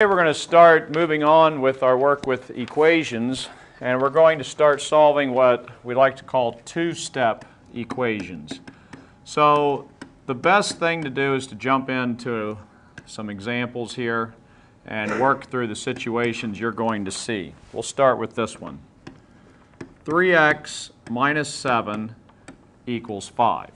Today we're going to start moving on with our work with equations, and we're going to start solving what we like to call two-step equations. So the best thing to do is to jump into some examples here and work through the situations you're going to see. We'll start with this one. 3x minus 7 equals 5.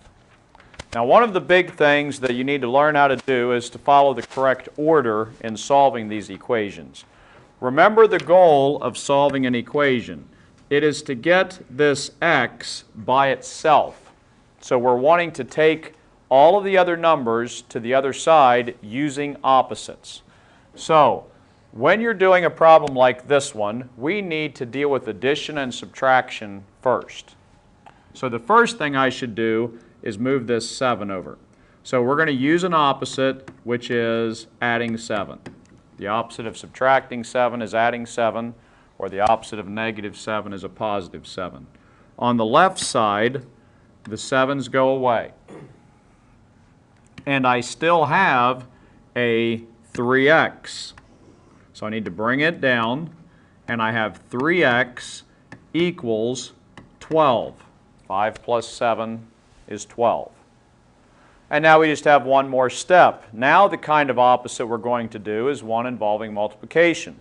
Now, one of the big things that you need to learn how to do is to follow the correct order in solving these equations. Remember the goal of solving an equation. It is to get this x by itself. So we're wanting to take all of the other numbers to the other side using opposites. So when you're doing a problem like this one, we need to deal with addition and subtraction first. So the first thing I should do is move this 7 over. So we're going to use an opposite, which is adding 7. The opposite of subtracting 7 is adding 7, or the opposite of negative 7 is a positive 7. On the left side, the 7's go away. And I still have a 3x. So I need to bring it down, and I have 3x equals 12. 5 plus 7 is 12. And now we just have one more step. Now the kind of opposite we're going to do is one involving multiplication.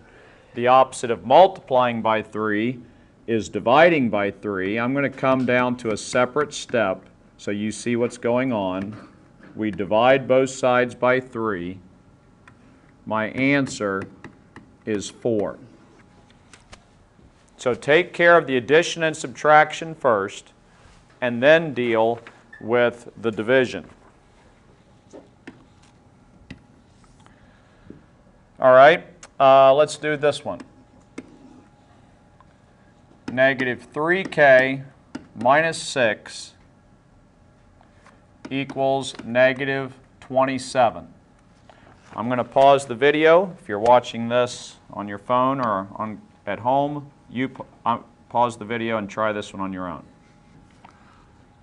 The opposite of multiplying by 3 is dividing by 3. I'm going to come down to a separate step so you see what's going on. We divide both sides by 3. My answer is 4. So take care of the addition and subtraction first, and then deal with the division. All right, let's do this one. Negative 3k minus 6 equals negative 27. I'm going to pause the video. If you're watching this on your phone or at home, you pause the video and try this one on your own.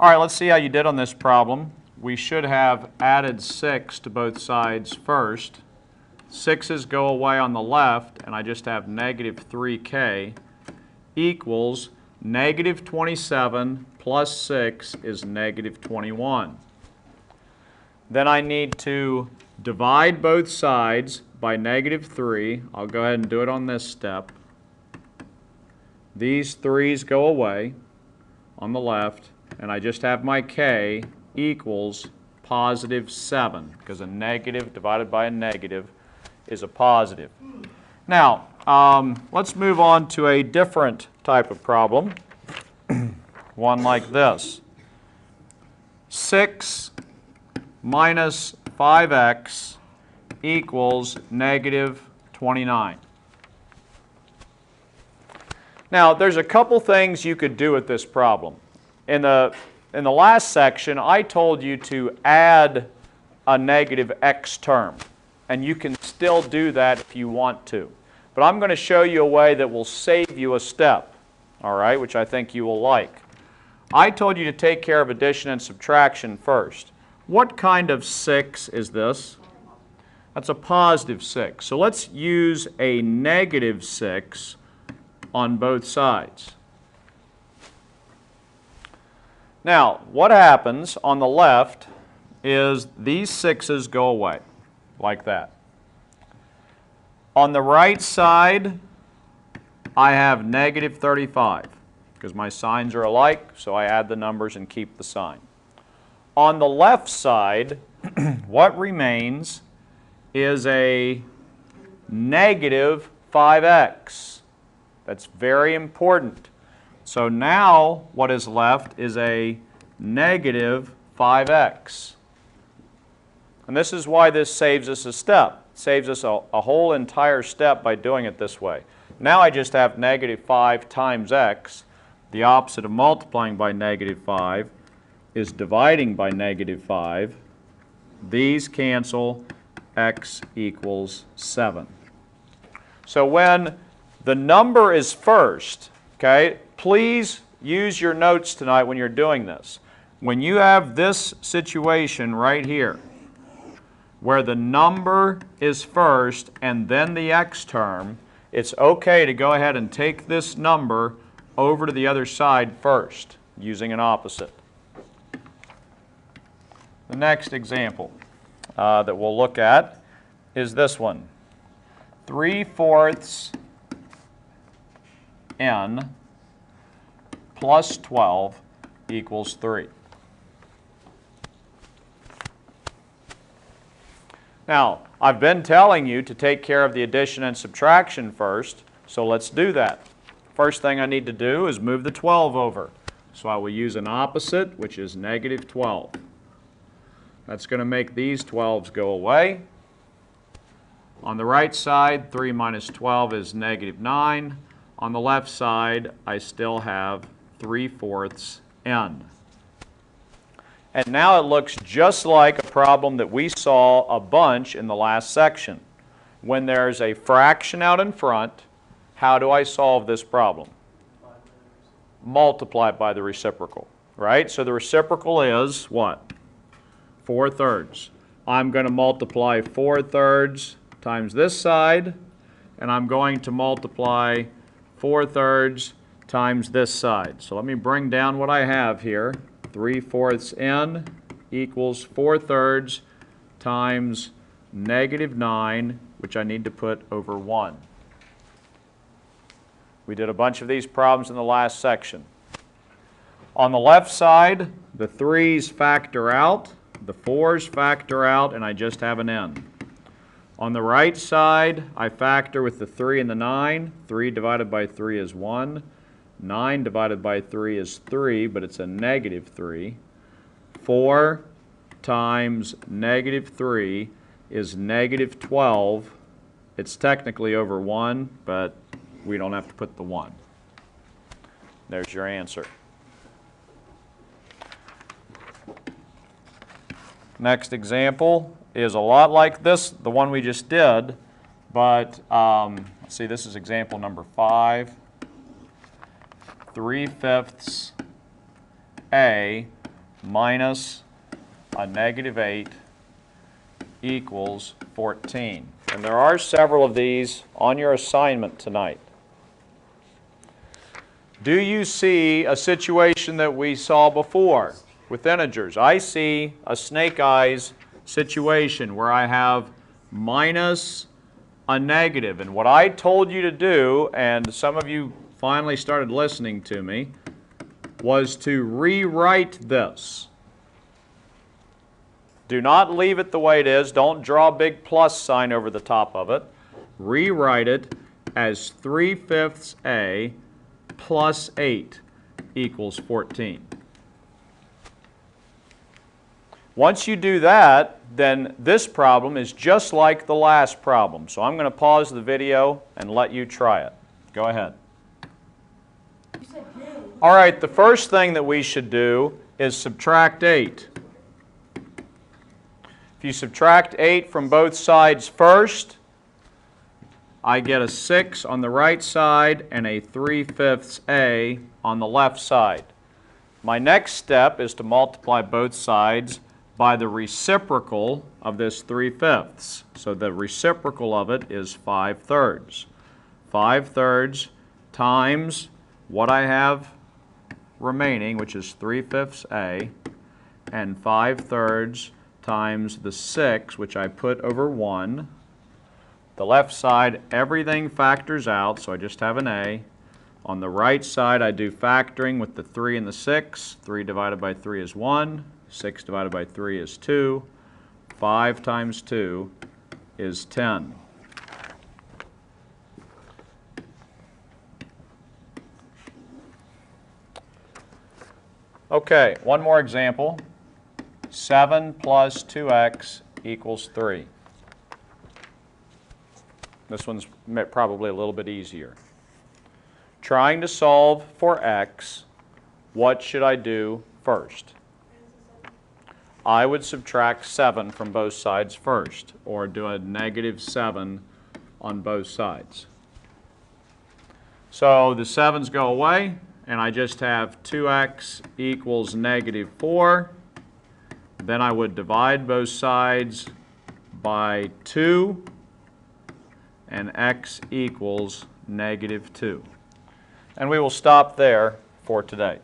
All right, let's see how you did on this problem. We should have added 6 to both sides first. 6's go away on the left, and I just have negative 3k equals negative 27 plus 6 is negative 21. Then I need to divide both sides by negative 3. I'll go ahead and do it on this step. These 3's go away on the left, and I just have my k equals positive 7, because a negative divided by a negative is a positive. Now, let's move on to a different type of problem, one like this. 6 minus 5x equals negative 29. Now, there's a couple things you could do with this problem. In the last section, I told you to add a negative x term, and you can still do that if you want to. But I'm going to show you a way that will save you a step, all right, which I think you will like. I told you to take care of addition and subtraction first. What kind of 6 is this? That's a positive 6. So let's use a negative 6 on both sides. Now, what happens on the left is these 6's go away, like that. On the right side, I have negative 35, because my signs are alike, so I add the numbers and keep the sign. On the left side, what remains is a negative 5x. That's very important. So now what is left is a negative 5x. And this is why this saves us a step. It saves us a whole entire step by doing it this way. Now I just have negative 5 times x. The opposite of multiplying by negative 5 is dividing by negative 5. These cancel. X equals 7. So when the number is first, okay, please use your notes tonight when you're doing this. When you have this situation right here, where the number is first and then the x term, it's okay to go ahead and take this number over to the other side first using an opposite. The next example that we'll look at is this one. 3/4 n plus 12 equals 3. Now, I've been telling you to take care of the addition and subtraction first, so let's do that. First thing I need to do is move the 12 over. So I will use an opposite, which is negative 12. That's going to make these 12s go away. On the right side, 3 minus 12 is negative 9. On the left side, I still have 3/4 n. And now it looks just like a problem that we saw a bunch in the last section. When there's a fraction out in front, how do I solve this problem? Multiply it by the reciprocal, right? So the reciprocal is what? 4/3. I'm going to multiply 4/3 times this side, and I'm going to multiply 4/3 times this side. So let me bring down what I have here. 3/4 n equals 4/3 times negative 9, which I need to put over 1. We did a bunch of these problems in the last section. On the left side, the 3's factor out, the 4's factor out, and I just have an n. On the right side, I factor with the 3 and the 9. 3 divided by 3 is 1. 9 divided by 3 is 3, but it's a negative 3. 4 times negative 3 is negative 12. It's technically over 1, but we don't have to put the 1. There's your answer. Next example is a lot like this, the one we just did, but let's see, this is example number 5. 3/5 a minus a negative 8 equals 14. And there are several of these on your assignment tonight. Do you see a situation that we saw before with integers? I see a snake eyes situation where I have minus a negative. And what I told you to do, and some of you finally started listening to me, was to rewrite this. Do not leave it the way it is. Don't draw a big plus sign over the top of it. Rewrite it as 3/5 a plus 8 equals 14. Once you do that, then this problem is just like the last problem. So I'm going to pause the video and let you try it. Go ahead. All right, the first thing that we should do is subtract 8. If you subtract 8 from both sides first, I get a 6 on the right side and a 3/5 a on the left side. My next step is to multiply both sides by the reciprocal of this 3/5. So the reciprocal of it is 5/3. 5/3 times what I have remaining, which is 3/5 a, and 5/3 times the 6, which I put over 1. The left side, everything factors out, so I just have an a. On the right side, I do factoring with the 3 and the 6. 3 divided by 3 is 1. 6 divided by 3 is 2. 5 times 2 is 10. Okay, one more example. 7 plus 2x equals 3. This one's probably a little bit easier. Trying to solve for x, what should I do first? I would subtract 7 from both sides first, or do a negative 7 on both sides. So the 7's go away, and I just have 2x equals negative 4. Then I would divide both sides by 2 and x equals -2. And we will stop there for today.